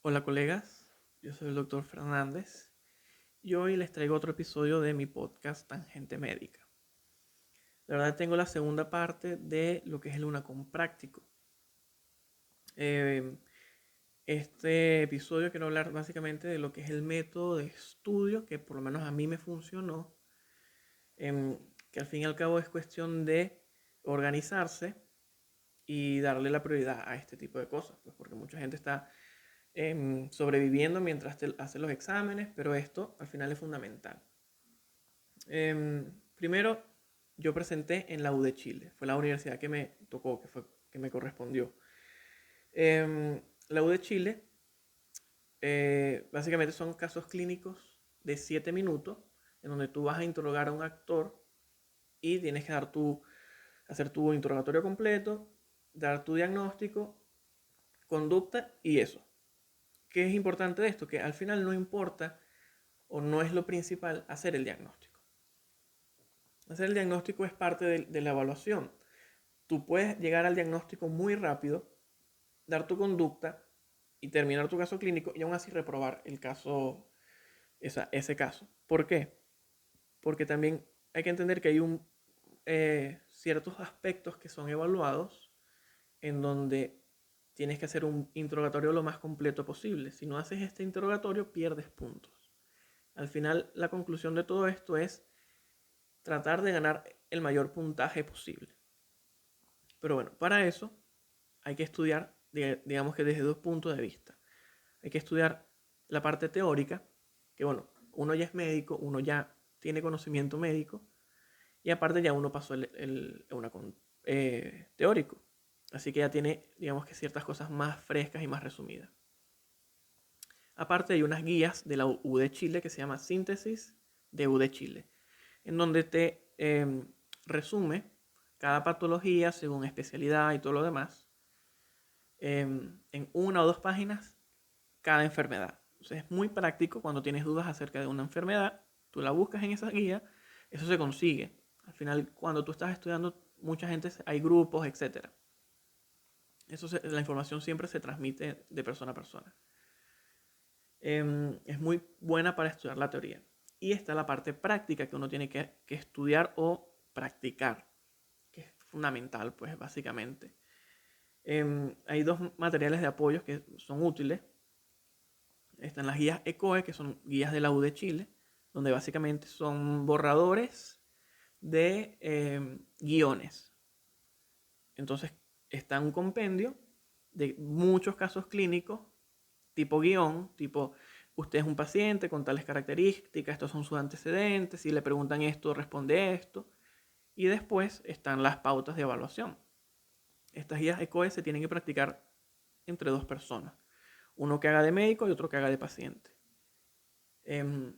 Hola colegas, yo soy el doctor Fernández y hoy les traigo otro episodio de mi podcast Tangente Médica. La verdad tengo la segunda parte de lo que es el UNACOM práctico. Eh, este episodio quiero hablar básicamente de lo que es el método de estudio que por lo menos a mí me funcionó, que al fin y al cabo es cuestión de organizarse y darle la prioridad a este tipo de cosas, pues porque mucha gente está sobreviviendo mientras te hace los exámenes, pero esto al final es fundamental. Primero, yo presenté en la U de Chile, fue la universidad que me tocó, que me correspondió. La U de Chile, básicamente son casos clínicos de 7 minutos, en donde tú vas a interrogar a un actor y tienes que hacer tu interrogatorio completo, dar tu diagnóstico, conducta y eso. ¿Qué es importante de esto? Que al final no importa o no es lo principal hacer el diagnóstico. Hacer el diagnóstico es parte de la evaluación. Tú puedes llegar al diagnóstico muy rápido, dar tu conducta y terminar tu caso clínico y aún así reprobar el caso, ese caso. ¿Por qué? Porque también hay que entender que hay ciertos aspectos que son evaluados en donde tienes que hacer un interrogatorio lo más completo posible. Si no haces este interrogatorio, pierdes puntos. Al final, la conclusión de todo esto es tratar de ganar el mayor puntaje posible. Pero bueno, para eso hay que estudiar, digamos que desde dos puntos de vista. Hay que estudiar la parte teórica, que bueno, uno ya es médico, uno ya tiene conocimiento médico, y aparte ya uno pasó teórico. Así que ya tiene, digamos que ciertas cosas más frescas y más resumidas. Aparte hay unas guías de la U de Chile que se llama Síntesis de U de Chile, en donde te resume cada patología según especialidad y todo lo demás en una o dos páginas cada enfermedad. Entonces es muy práctico cuando tienes dudas acerca de una enfermedad, tú la buscas en esa guía, eso se consigue. Al final, cuando tú estás estudiando, mucha gente, hay grupos, etcétera. La información siempre se transmite de persona a persona. Es muy buena para estudiar la teoría. Y está la parte práctica que uno tiene que estudiar o practicar, que es fundamental, pues básicamente. Hay dos materiales de apoyo que son útiles. Están las guías ECOE, que son guías de la U de Chile, donde básicamente son borradores de guiones. Entonces está un compendio de muchos casos clínicos, tipo guión, tipo usted es un paciente con tales características, estos son sus antecedentes, si le preguntan esto, responde esto. Y después están las pautas de evaluación. Estas guías ECOE se tienen que practicar entre dos personas. Uno que haga de médico y otro que haga de paciente.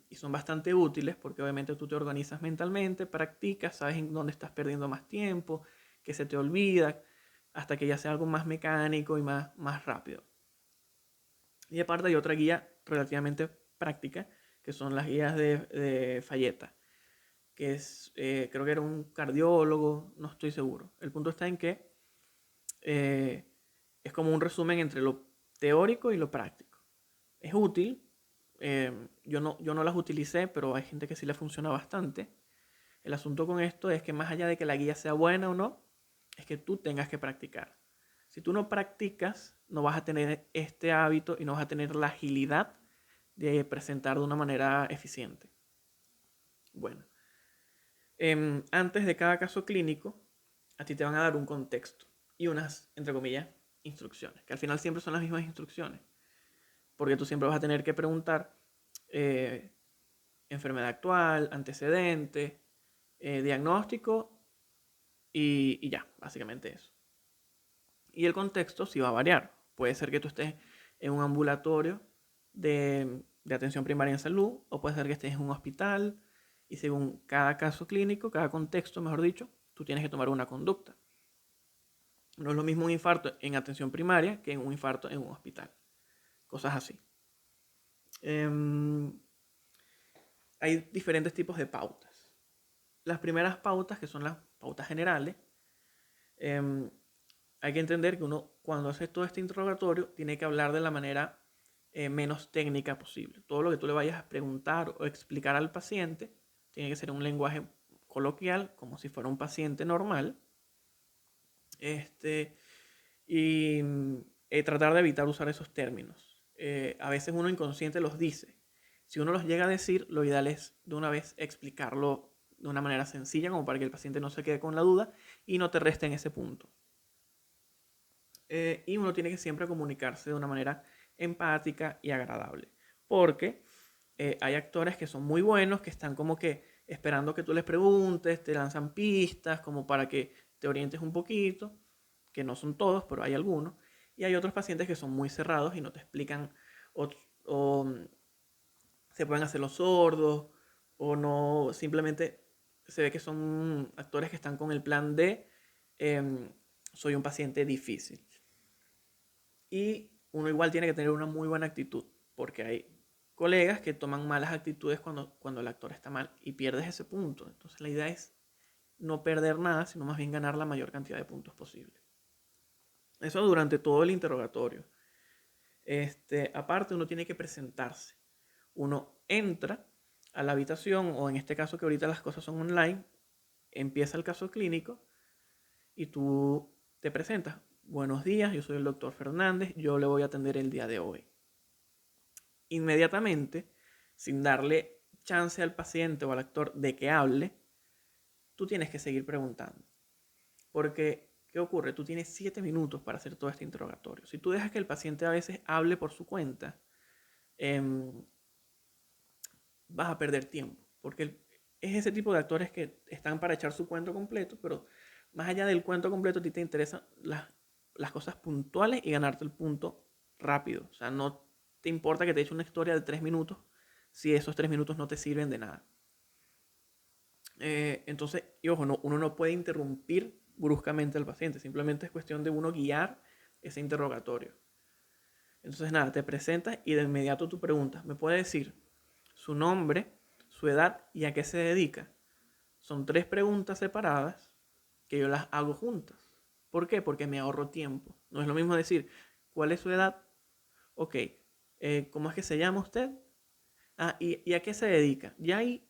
Y son bastante útiles porque obviamente tú te organizas mentalmente, practicas, sabes en dónde estás perdiendo más tiempo, que se te olvida, hasta que ya sea algo más mecánico y más rápido. Y aparte hay otra guía relativamente práctica, que son las guías de Falleta, que es, creo que era un cardiólogo, no estoy seguro. El punto está en que eh, es como un resumen entre lo teórico y lo práctico. Es útil. Yo no las utilicé, pero hay gente que sí le funciona bastante. El asunto con esto es que más allá de que la guía sea buena o no, es que tú tengas que practicar. Si tú no practicas, no vas a tener este hábito y no vas a tener la agilidad de presentar de una manera eficiente. Bueno, antes de cada caso clínico, a ti te van a dar un contexto y unas, entre comillas, instrucciones, que al final siempre son las mismas instrucciones, porque tú siempre vas a tener que preguntar eh, enfermedad actual, antecedente, diagnóstico y ya, básicamente eso. Y el contexto sí va a variar. Puede ser que tú estés en un ambulatorio de atención primaria en salud o puede ser que estés en un hospital y según cada caso clínico, cada contexto, mejor dicho, tú tienes que tomar una conducta. No es lo mismo un infarto en atención primaria que un infarto en un hospital. Cosas así. Hay diferentes tipos de pautas. Las primeras pautas, que son las pautas generales, hay que entender que uno cuando hace todo este interrogatorio tiene que hablar de la manera menos técnica posible. Todo lo que tú le vayas a preguntar o explicar al paciente tiene que ser un lenguaje coloquial, como si fuera un paciente normal. Y tratar de evitar usar esos términos. A veces uno inconsciente los dice. Si uno los llega a decir, lo ideal es de una vez explicarlo de una manera sencilla, como para que el paciente no se quede con la duda y no te reste en ese punto. Y uno tiene que siempre comunicarse de una manera empática y agradable. Porque hay actores que son muy buenos, que están como que esperando que tú les preguntes, te lanzan pistas como para que te orientes un poquito, que no son todos, pero hay algunos. Y hay otros pacientes que son muy cerrados y no te explican o se pueden hacer los sordos o no, simplemente se ve que son actores que están con el plan de soy un paciente difícil. Y uno igual tiene que tener una muy buena actitud, porque hay colegas que toman malas actitudes cuando el actor está mal y pierdes ese punto. Entonces la idea es no perder nada, sino más bien ganar la mayor cantidad de puntos posible. Eso durante todo el interrogatorio. Aparte uno tiene que presentarse. Uno entra a la habitación, o en este caso que ahorita las cosas son online, empieza el caso clínico y tú te presentas. Buenos días, yo soy el doctor Fernández, yo le voy a atender el día de hoy. Inmediatamente, sin darle chance al paciente o al actor de que hable, tú tienes que seguir preguntando. Porque, ¿qué ocurre? Tú tienes 7 minutos para hacer todo este interrogatorio. Si tú dejas que el paciente a veces hable por su cuenta, vas a perder tiempo. Porque es ese tipo de actores que están para echar su cuento completo, pero más allá del cuento completo, a ti te interesan las cosas puntuales y ganarte el punto rápido. O sea, no te importa que te eche una historia de 3 minutos si esos 3 minutos no te sirven de nada. Entonces, y ojo, uno no puede interrumpir bruscamente al paciente, simplemente es cuestión de uno guiar ese interrogatorio. Entonces, nada, te presentas y de inmediato tú preguntas, ¿me puede decir su nombre, su edad y a qué se dedica? Son 3 preguntas separadas que yo las hago juntas. ¿Por qué? Porque me ahorro tiempo. No es lo mismo decir, ¿cuál es su edad? Ok, ¿cómo es que se llama usted? Ah, ¿y a qué se dedica? Y ahí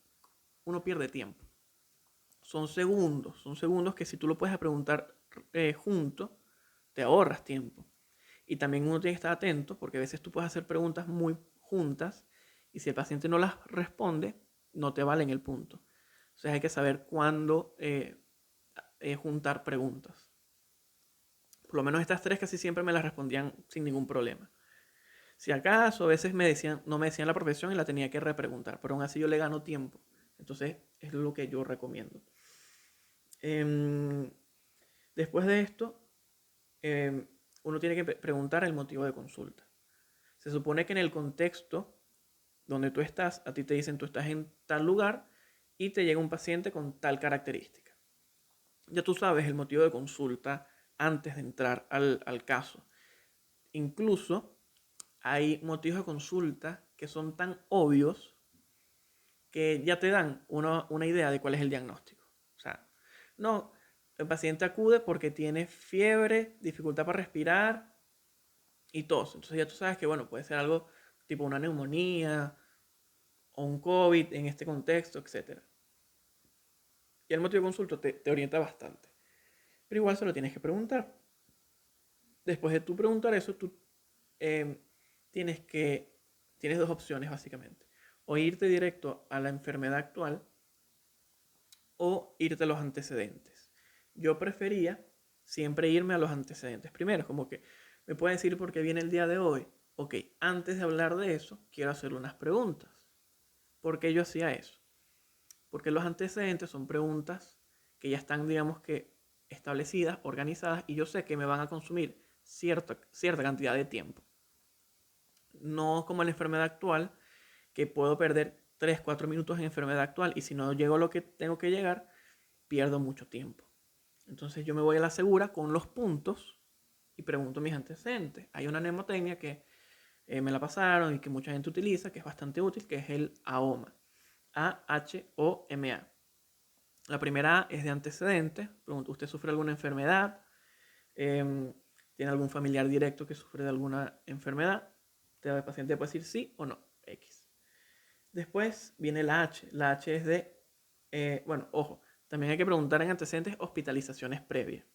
uno pierde tiempo. Son segundos que si tú lo puedes preguntar junto, te ahorras tiempo. Y también uno tiene que estar atento porque a veces tú puedes hacer preguntas muy juntas y si el paciente no las responde, no te valen el punto. Entonces hay que saber cuándo juntar preguntas. Por lo menos estas 3 casi siempre me las respondían sin ningún problema. Si acaso a veces no me decían la profesión y la tenía que repreguntar, pero aún así yo le gano tiempo. Entonces es lo que yo recomiendo. Después de esto, uno tiene que preguntar el motivo de consulta. Se supone que en el contexto donde tú estás, a ti te dicen tú estás en tal lugar y te llega un paciente con tal característica. Ya tú sabes el motivo de consulta antes de entrar al caso. Incluso hay motivos de consulta que son tan obvios que ya te dan una idea de cuál es el diagnóstico. O sea, no, el paciente acude porque tiene fiebre, dificultad para respirar y tos. Entonces ya tú sabes que, bueno, puede ser algo tipo una neumonía o un COVID en este contexto, etc. Y el motivo de consulta te orienta bastante. Pero igual se lo tienes que preguntar. Después de tú preguntar eso, tú eh, tienes 2 opciones básicamente. O irte directo a la enfermedad actual o irte a los antecedentes. Yo prefería siempre irme a los antecedentes primero, como que me pueden decir por qué viene el día de hoy. Ok, antes de hablar de eso, quiero hacerle unas preguntas. ¿Por qué yo hacía eso? Porque los antecedentes son preguntas que ya están, digamos que, establecidas, organizadas, y yo sé que me van a consumir cierta cantidad de tiempo. No como en la enfermedad actual, que puedo perder 3, 4 minutos en enfermedad actual, y si no llego a lo que tengo que llegar, pierdo mucho tiempo. Entonces yo me voy a la segura con los puntos y pregunto a mis antecedentes. Hay una mnemotecnia que me la pasaron y que mucha gente utiliza, que es bastante útil, que es el AHOMA. AHOMA. La primera A es de antecedentes. Pregunto, ¿usted sufre alguna enfermedad? ¿Tiene algún familiar directo que sufre de alguna enfermedad? El paciente puede decir sí o no, X. Después viene la H. La H es de, bueno, ojo, también hay que preguntar en antecedentes hospitalizaciones previas.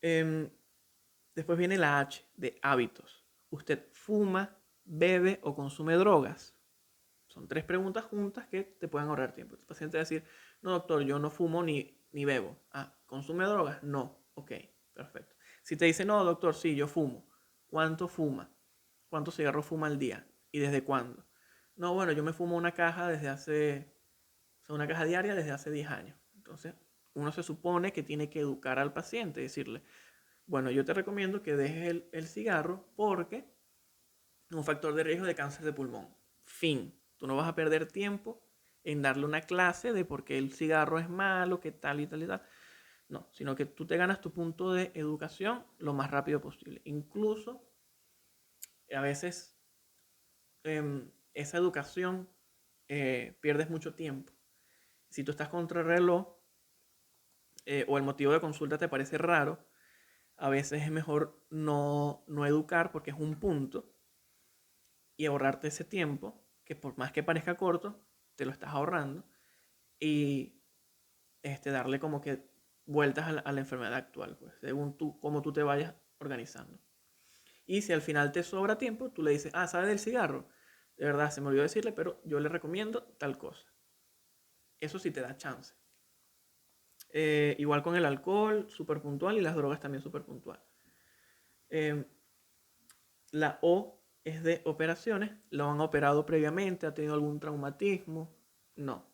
Después viene la H de hábitos. ¿Usted fuma, bebe o consume drogas? Son 3 preguntas juntas que te pueden ahorrar tiempo. El paciente va a decir, no doctor, yo no fumo ni bebo. Ah, ¿consume drogas? No. Ok, perfecto. Si te dice, no doctor, sí, yo fumo. ¿Cuánto fuma? ¿Cuántos cigarros fuma al día? ¿Y desde cuándo? No, bueno, yo me fumo una caja una caja diaria desde hace 10 años. Entonces, uno se supone que tiene que educar al paciente, decirle, bueno, yo te recomiendo que dejes el cigarro porque es un factor de riesgo de cáncer de pulmón. Fin. Tú no vas a perder tiempo en darle una clase de por qué el cigarro es malo, qué tal y tal y tal. No, sino que tú te ganas tu punto de educación lo más rápido posible. Incluso a veces esa educación pierdes mucho tiempo. Si tú estás contra el reloj o el motivo de consulta te parece raro, a veces es mejor no educar porque es un punto y ahorrarte ese tiempo, que por más que parezca corto, te lo estás ahorrando, y darle como que vueltas a la enfermedad actual, pues, según cómo tú te vayas organizando. Y si al final te sobra tiempo, tú le dices, ah, ¿sabe del cigarro? De verdad, se me olvidó decirle, pero yo le recomiendo tal cosa. Eso sí te da chance. Igual con el alcohol, súper puntual, y las drogas también súper puntual. La O es de operaciones. ¿Lo han operado previamente? ¿Ha tenido algún traumatismo? No.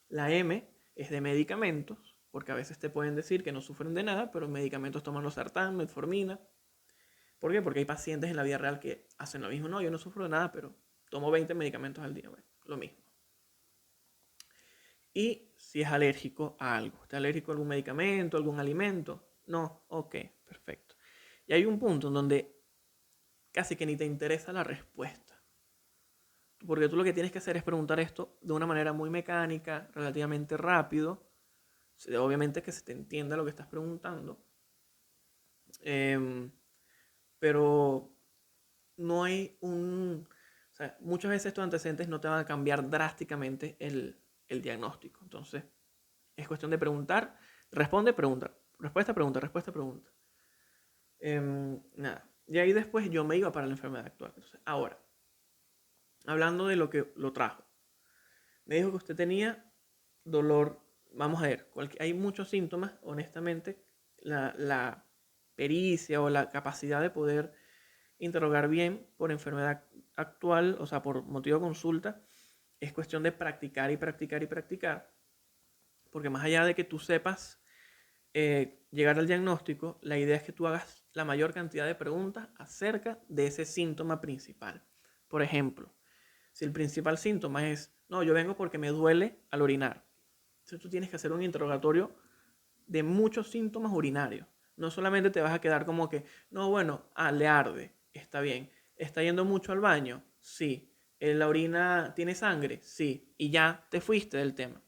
La M es de medicamentos, porque a veces te pueden decir que no sufren de nada, pero medicamentos toman losartán, metformina. ¿Por qué? Porque hay pacientes en la vida real que hacen lo mismo. No, yo no sufro de nada, pero tomo 20 medicamentos al día. Bueno, lo mismo. Y si es alérgico a algo. ¿Está alérgico a algún medicamento, algún alimento? No. Ok, perfecto. Y hay un punto en donde casi que ni te interesa la respuesta. Porque tú lo que tienes que hacer es preguntar esto de una manera muy mecánica, relativamente rápido. Obviamente que se te entienda lo que estás preguntando. Pero no hay un... O sea, muchas veces estos antecedentes no te van a cambiar drásticamente el diagnóstico. Entonces, es cuestión de preguntar, responde, pregunta, respuesta, pregunta, respuesta, pregunta. Nada. Y ahí después yo me iba para la enfermedad actual. Entonces, ahora, hablando de lo que lo trajo. Me dijo que usted tenía dolor. Vamos a ver, hay muchos síntomas, honestamente. La pericia o la capacidad de poder interrogar bien por enfermedad actual, o sea, por motivo de consulta, es cuestión de practicar y practicar y practicar. Porque más allá de que tú sepas llegar al diagnóstico, la idea es que tú hagas la mayor cantidad de preguntas acerca de ese síntoma principal. Por ejemplo, si el principal síntoma es, no, yo vengo porque me duele al orinar. Entonces tú tienes que hacer un interrogatorio de muchos síntomas urinarios. No solamente te vas a quedar como que, no, bueno, le arde, está bien. ¿Está yendo mucho al baño? Sí. ¿La orina tiene sangre? Sí. Y ya te fuiste del tema.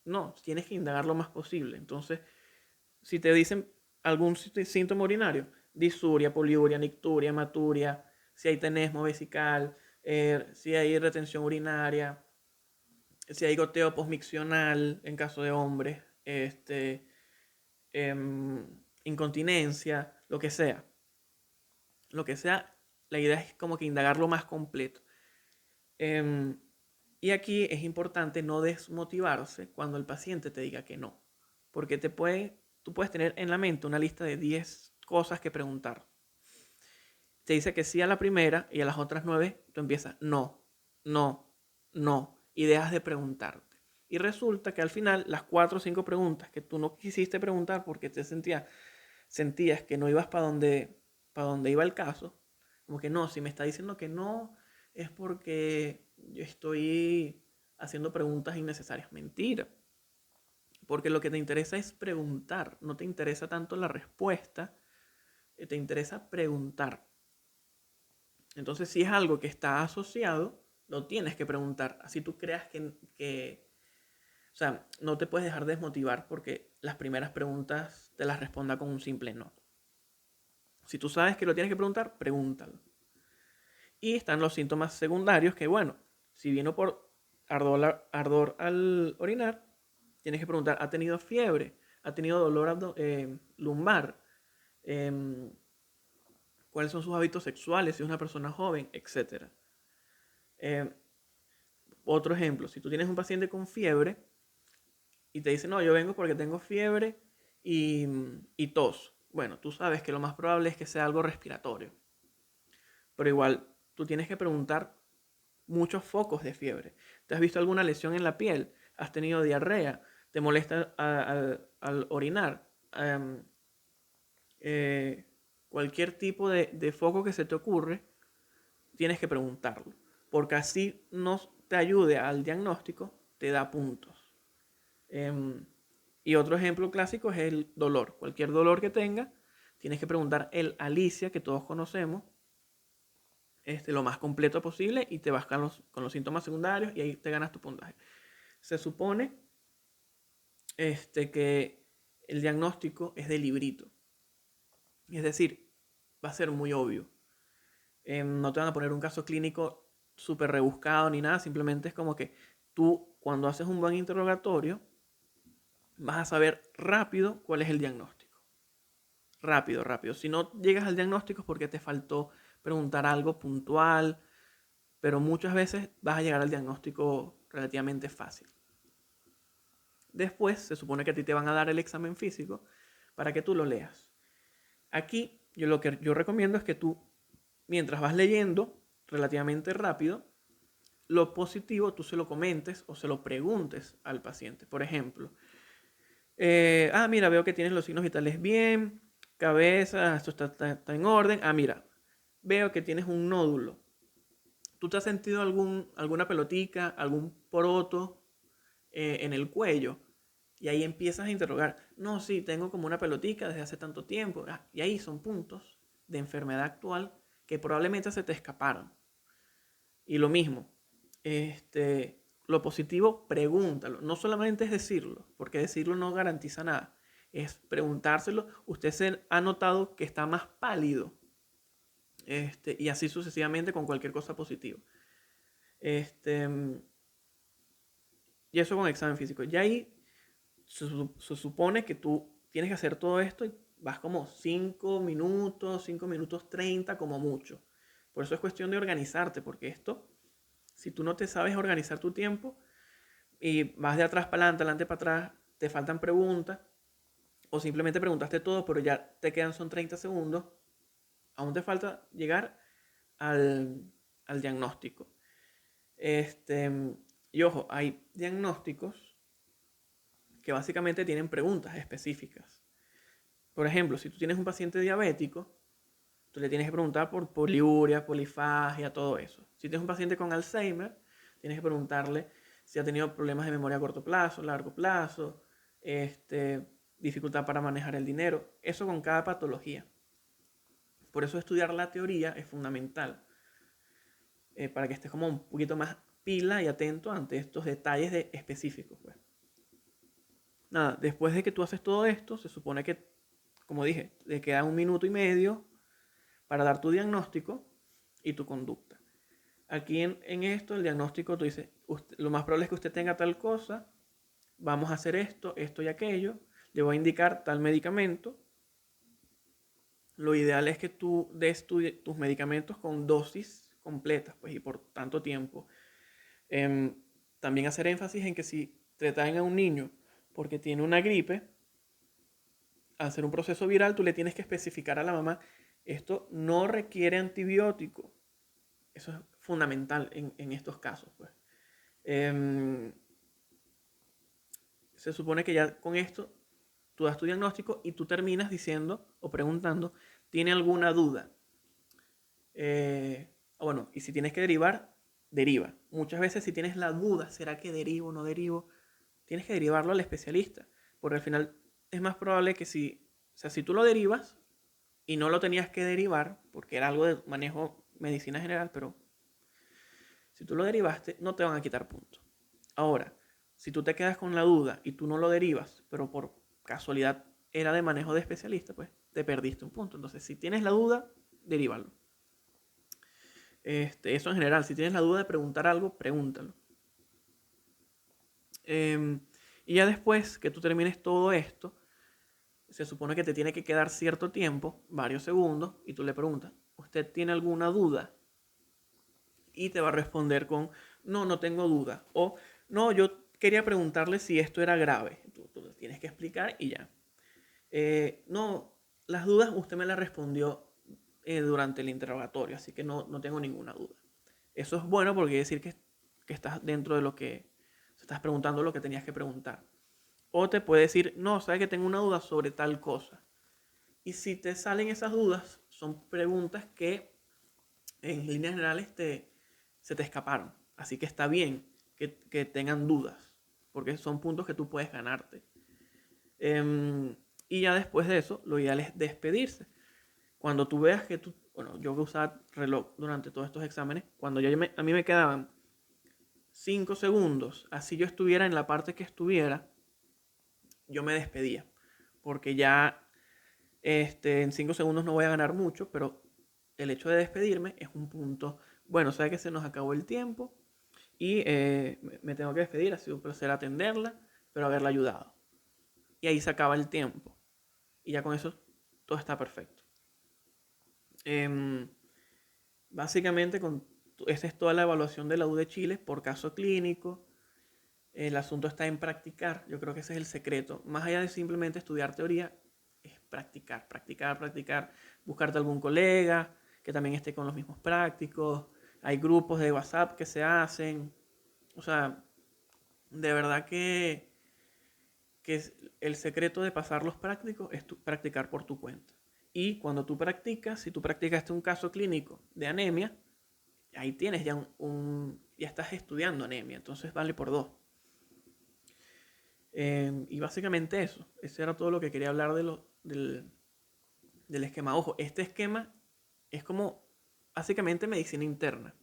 No, tienes que indagar lo más posible. Entonces, si te dicen algún síntoma urinario, disuria, poliuria, nicturia, hematuria, si hay tenesmo vesical, si hay retención urinaria, si hay goteo posmiccional en caso de hombres, incontinencia, lo que sea. Lo que sea, la idea es como que indagarlo más completo. Y aquí es importante no desmotivarse cuando el paciente te diga que no. Porque tú puedes tener en la mente una lista de 10 cosas que preguntar. Te dice que sí a la primera y a las otras 9 tú empiezas no, no, no. Y dejas de preguntarte. Y resulta que al final las 4 o 5 preguntas que tú no quisiste preguntar porque sentías que no ibas para donde iba el caso, como que no, si me está diciendo que no, es porque yo estoy haciendo preguntas innecesarias. Mentira. Porque lo que te interesa es preguntar, no te interesa tanto la respuesta, te interesa preguntar. Entonces, si es algo que está asociado, lo tienes que preguntar. Así tú creas o sea, no te puedes dejar desmotivar porque las primeras preguntas te las responda con un simple no. Si tú sabes que lo tienes que preguntar, pregúntalo. Y están los síntomas secundarios que, bueno, si vino por ardor al orinar, tienes que preguntar, ¿ha tenido fiebre? ¿Ha tenido dolor lumbar? Em, ¿Cuáles son sus hábitos sexuales? Si es una persona joven, etcétera. Otro ejemplo, si tú tienes un paciente con fiebre y te dice, no, yo vengo porque tengo fiebre y tos. Bueno, tú sabes que lo más probable es que sea algo respiratorio. Pero igual, tú tienes que preguntar muchos focos de fiebre. ¿Te has visto alguna lesión en la piel? ¿Has tenido diarrea? ¿Te molesta al orinar? Eh, Cualquier tipo de foco que se te ocurre, tienes que preguntarlo. Porque así no te ayude al diagnóstico, te da puntos. Y otro ejemplo clásico es el dolor. Cualquier dolor que tenga, tienes que preguntar el Alicia, que todos conocemos, lo más completo posible, y te vas con los síntomas secundarios y ahí te ganas tu puntaje. Se supone que el diagnóstico es de librito. Es decir, va a ser muy obvio. No te van a poner un caso clínico súper rebuscado ni nada, simplemente es como que tú, cuando haces un buen interrogatorio, vas a saber rápido cuál es el diagnóstico. Rápido, rápido. Si no llegas al diagnóstico es porque te faltó preguntar algo puntual, pero muchas veces vas a llegar al diagnóstico relativamente fácil. Después se supone que a ti te van a dar el examen físico para que tú lo leas. Aquí lo que yo recomiendo es que tú, mientras vas leyendo relativamente rápido, lo positivo tú se lo comentes o se lo preguntes al paciente. Por ejemplo, mira, veo que tienes los signos vitales bien, cabeza, esto está en orden. Mira, veo que tienes un nódulo. ¿Tú te has sentido alguna pelotica, algún poroto en el cuello? Y ahí empiezas a interrogar. No, sí, tengo como una pelotica desde hace tanto tiempo. Y ahí son puntos de enfermedad actual que probablemente se te escaparon. Y lo mismo, lo positivo, pregúntalo. No solamente es decirlo, porque decirlo no garantiza nada. Es preguntárselo. Usted se ha notado que está más pálido. Y así sucesivamente con cualquier cosa positiva. Y eso con examen físico. Y ahí se supone que tú tienes que hacer todo esto y vas como 5 minutos 30 como mucho. Por eso es cuestión de organizarte, porque esto, si tú no te sabes organizar tu tiempo y vas de atrás para adelante, adelante para atrás, te faltan preguntas, o simplemente preguntaste todo, pero ya te quedan son 30 segundos, aún te falta llegar al diagnóstico. Y ojo, hay diagnósticos que básicamente tienen preguntas específicas. Por ejemplo, si tú tienes un paciente diabético, tú le tienes que preguntar por poliuria, polifagia, todo eso. Si tienes un paciente con Alzheimer, tienes que preguntarle si ha tenido problemas de memoria a corto plazo, largo plazo, dificultad para manejar el dinero. Eso con cada patología. Por eso estudiar la teoría es fundamental. Para que estés como un poquito más pila y atento ante estos detalles específicos. Pues. Nada, después de que tú haces todo esto, se supone que, como dije, te queda 1 minuto y medio para dar tu diagnóstico y tu conducta. Aquí en esto, el diagnóstico, tú dices, lo más probable es que usted tenga tal cosa, vamos a hacer esto, esto y aquello, le voy a indicar tal medicamento. Lo ideal es que tú des tus medicamentos con dosis completas, pues, y por tanto tiempo. También hacer énfasis en que si tratan a un niño porque tiene una gripe, al ser un proceso viral, tú le tienes que especificar a la mamá, esto no requiere antibiótico. Eso es fundamental en estos casos. Pues. Se supone que ya con esto tú das tu diagnóstico y tú terminas diciendo o preguntando, ¿tiene alguna duda? Bueno, y si tienes que derivar, deriva. Muchas veces si tienes la duda, ¿será que derivo o no derivo? Tienes que derivarlo al especialista, porque al final es más probable que si tú lo derivas y no lo tenías que derivar, porque era algo de manejo medicina general, pero si tú lo derivaste, no te van a quitar puntos. Ahora, si tú te quedas con la duda y tú no lo derivas, pero por casualidad era de manejo de especialista, pues te perdiste un punto. Entonces, si tienes la duda, derívalo. Eso en general, si tienes la duda de preguntar algo, pregúntalo. Y ya después que tú termines todo esto, se supone que te tiene que quedar cierto tiempo, varios segundos, y tú le preguntas, ¿usted tiene alguna duda? Y te va a responder con, no, no tengo duda. O, no, yo quería preguntarle si esto era grave. Tú lo tienes que explicar y ya. No, las dudas usted me las respondió durante el interrogatorio, así que no tengo ninguna duda. Eso es bueno porque quiere decir que estás dentro de lo que estás preguntando lo que tenías que preguntar. O te puede decir, no, sabes que tengo una duda sobre tal cosa. Y si te salen esas dudas, son preguntas que en líneas generales se te escaparon. Así que está bien que tengan dudas, porque son puntos que tú puedes ganarte. Y ya después de eso, lo ideal es despedirse. Cuando tú veas que bueno, yo que usaba reloj durante todos estos exámenes, cuando a mí me quedaban 5 segundos, así yo estuviera en la parte que estuviera, yo me despedía. Porque ya en 5 segundos no voy a ganar mucho, pero el hecho de despedirme es un punto. Bueno, sabe que se nos acabó el tiempo y me tengo que despedir. Ha sido un placer atenderla, pero haberla ayudado. Y ahí se acaba el tiempo. Y ya con eso todo está perfecto. Em, Básicamente, esta es toda la evaluación de la U de Chile por caso clínico. El asunto está en practicar. Yo creo que ese es el secreto. Más allá de simplemente estudiar teoría, es practicar, practicar, practicar. Buscarte algún colega que también esté con los mismos prácticos. Hay grupos de WhatsApp que se hacen. O sea, de verdad que el secreto de pasar los prácticos es practicar por tu cuenta. Y cuando tú practicas, si tú practicaste un caso clínico de anemia, ahí tienes ya ya estás estudiando anemia, entonces vale por 2. Y básicamente eso era todo lo que quería hablar del esquema. Ojo, este esquema es como básicamente medicina interna.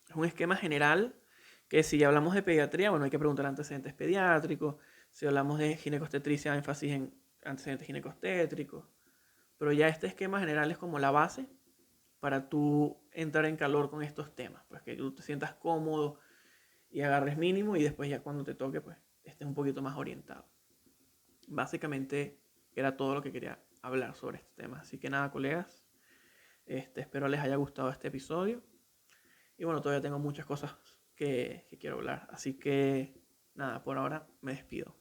Es un esquema general que si hablamos de pediatría, bueno, hay que preguntar antecedentes pediátricos. Si hablamos de ginecobstetricia, énfasis en antecedentes ginecobstétricos. Pero ya este esquema general es como la base para tú entrar en calor con estos temas. Pues que tú te sientas cómodo y agarres mínimo y después ya cuando te toque, pues estés un poquito más orientado. Básicamente era todo lo que quería hablar sobre este tema. Así que nada, colegas, espero les haya gustado este episodio. Y bueno, todavía tengo muchas cosas que quiero hablar. Así que nada, por ahora me despido.